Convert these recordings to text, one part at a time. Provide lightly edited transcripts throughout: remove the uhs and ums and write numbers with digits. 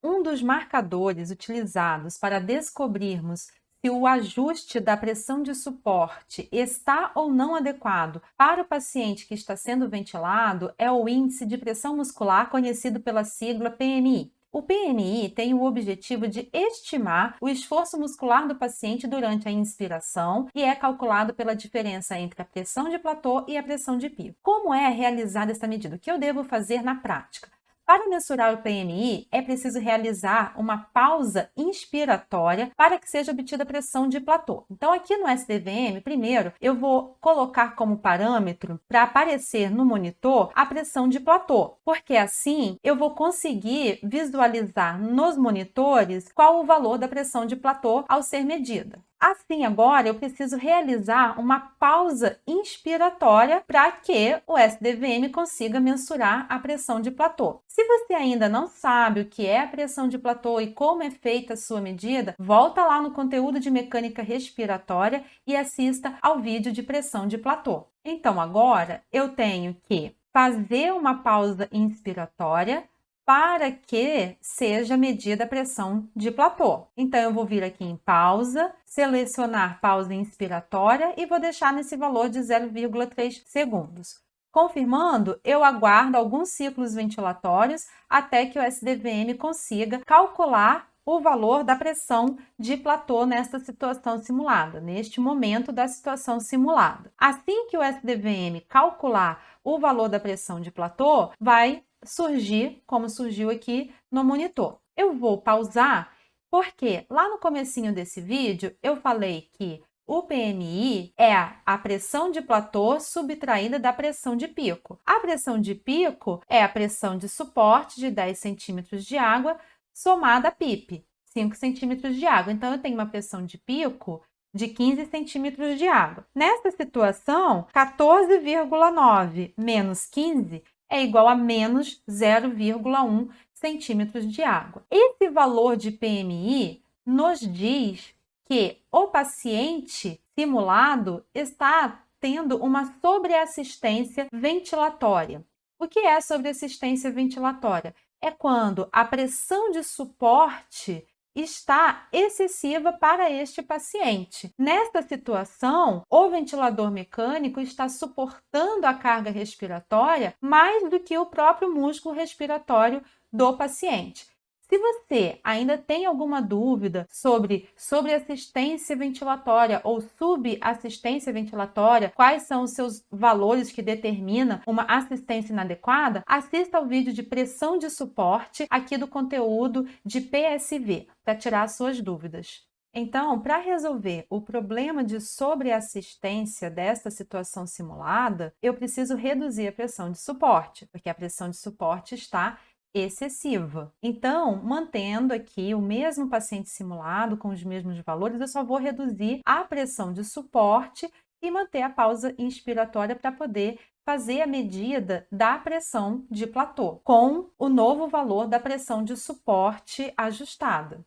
Um dos marcadores utilizados para descobrirmos se o ajuste da pressão de suporte está ou não adequado para o paciente que está sendo ventilado é o índice de pressão muscular, conhecido pela sigla PMI. O PMI tem o objetivo de estimar o esforço muscular do paciente durante a inspiração e é calculado pela diferença entre a pressão de platô e a pressão de pico. Como é realizada essa medida? O que eu devo fazer na prática? Para mensurar o PMI, é preciso realizar uma pausa inspiratória para que seja obtida a pressão de platô. Então, aqui no SDVM, primeiro, eu vou colocar como parâmetro para aparecer no monitor a pressão de platô, porque assim eu vou conseguir visualizar nos monitores qual o valor da pressão de platô ao ser medida. Assim, agora eu preciso realizar uma pausa inspiratória para que o SDVM consiga mensurar a pressão de platô. Se você ainda não sabe o que é a pressão de platô e como é feita a sua medida, volta lá no conteúdo de mecânica respiratória e assista ao vídeo de pressão de platô. Então, agora eu tenho que fazer uma pausa inspiratória para que seja medida a pressão de platô. Então, eu vou vir aqui em pausa, selecionar pausa inspiratória e vou deixar nesse valor de 0,3 segundos. Confirmando, eu aguardo alguns ciclos ventilatórios até que o SDVM consiga calcular o valor da pressão de platô nesta situação simulada, neste momento da situação simulada. Assim que o SDVM calcular o valor da pressão de platô, vai surgir, como surgiu aqui no monitor. Eu vou pausar porque lá no comecinho desse vídeo eu falei que o PMI é a pressão de platô subtraída da pressão de pico. A pressão de pico é a pressão de suporte de 10 centímetros de água somada a PIP, 5 centímetros de água. Então, eu tenho uma pressão de pico de 15 centímetros de água. Nessa situação, 14,9 menos 15 é igual a menos 0,1 centímetros de água. Esse valor de PMI nos diz que o paciente simulado está tendo uma sobreassistência ventilatória. O que é sobreassistência ventilatória? É quando a pressão de suporte está excessiva para este paciente. Nesta situação, o ventilador mecânico está suportando a carga respiratória mais do que o próprio músculo respiratório do paciente. Se você ainda tem alguma dúvida sobre assistência ventilatória ou subassistência ventilatória, quais são os seus valores que determinam uma assistência inadequada, assista ao vídeo de pressão de suporte aqui do conteúdo de PSV para tirar suas dúvidas. Então, para resolver o problema de sobreassistência desta situação simulada, eu preciso reduzir a pressão de suporte, porque a pressão de suporte está excessiva. Então, mantendo aqui o mesmo paciente simulado com os mesmos valores, eu só vou reduzir a pressão de suporte e manter a pausa inspiratória para poder fazer a medida da pressão de platô com o novo valor da pressão de suporte ajustada.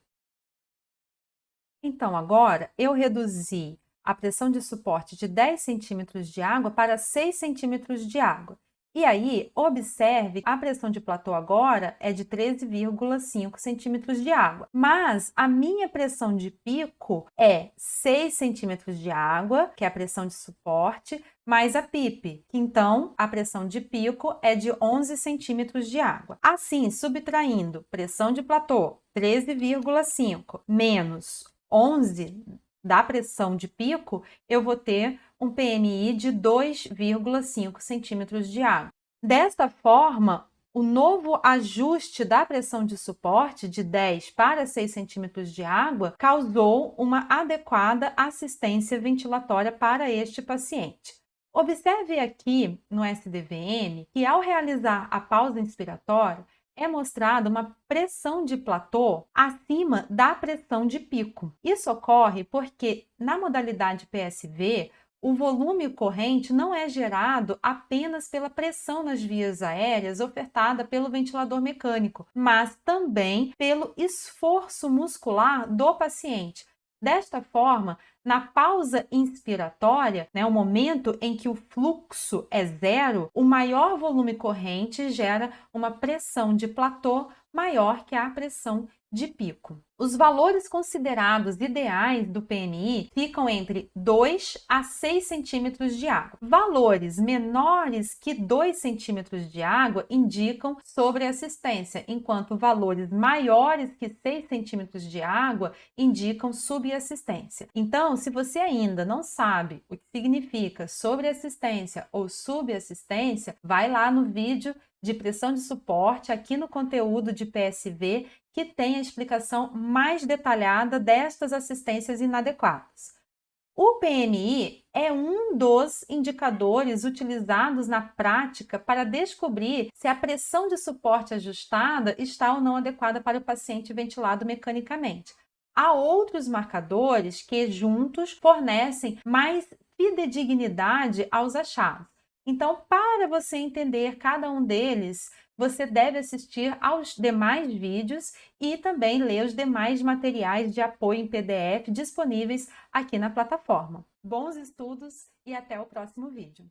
Então, agora eu reduzi a pressão de suporte de 10 centímetros de água para 6 centímetros de água. E aí, observe, a pressão de platô agora é de 13,5 centímetros de água. Mas a minha pressão de pico é 6 centímetros de água, que é a pressão de suporte, mais a PIP, que então a pressão de pico é de 11 centímetros de água. Assim, subtraindo pressão de platô 13,5 menos 11 da pressão de pico, eu vou ter um PMI de 2,5 centímetros de água. Desta forma, o novo ajuste da pressão de suporte de 10 para 6 centímetros de água causou uma adequada assistência ventilatória para este paciente. Observe aqui no SDVM que, ao realizar a pausa inspiratória, é mostrada uma pressão de platô acima da pressão de pico. Isso ocorre porque, na modalidade PSV, o volume corrente não é gerado apenas pela pressão nas vias aéreas ofertada pelo ventilador mecânico, mas também pelo esforço muscular do paciente, Desta forma, na pausa inspiratória, né, o momento em que o fluxo é zero, o maior volume corrente gera uma pressão de platô maior que a pressão de pico. Os valores considerados ideais do PNI ficam entre 2 a 6 centímetros de água. Valores menores que 2 centímetros de água indicam sobreassistência, enquanto valores maiores que 6 centímetros de água indicam subassistência. Então, se você ainda não sabe o que significa sobreassistência ou subassistência, vai lá no vídeo de pressão de suporte, aqui no conteúdo de PSV, que tem a explicação mais detalhada destas assistências inadequadas. O PNI é um dos indicadores utilizados na prática para descobrir se a pressão de suporte ajustada está ou não adequada para o paciente ventilado mecanicamente. Há outros marcadores que juntos fornecem mais fidedignidade aos achados. Então, para você entender cada um deles, você deve assistir aos demais vídeos e também ler os demais materiais de apoio em PDF disponíveis aqui na plataforma. Bons estudos e até o próximo vídeo!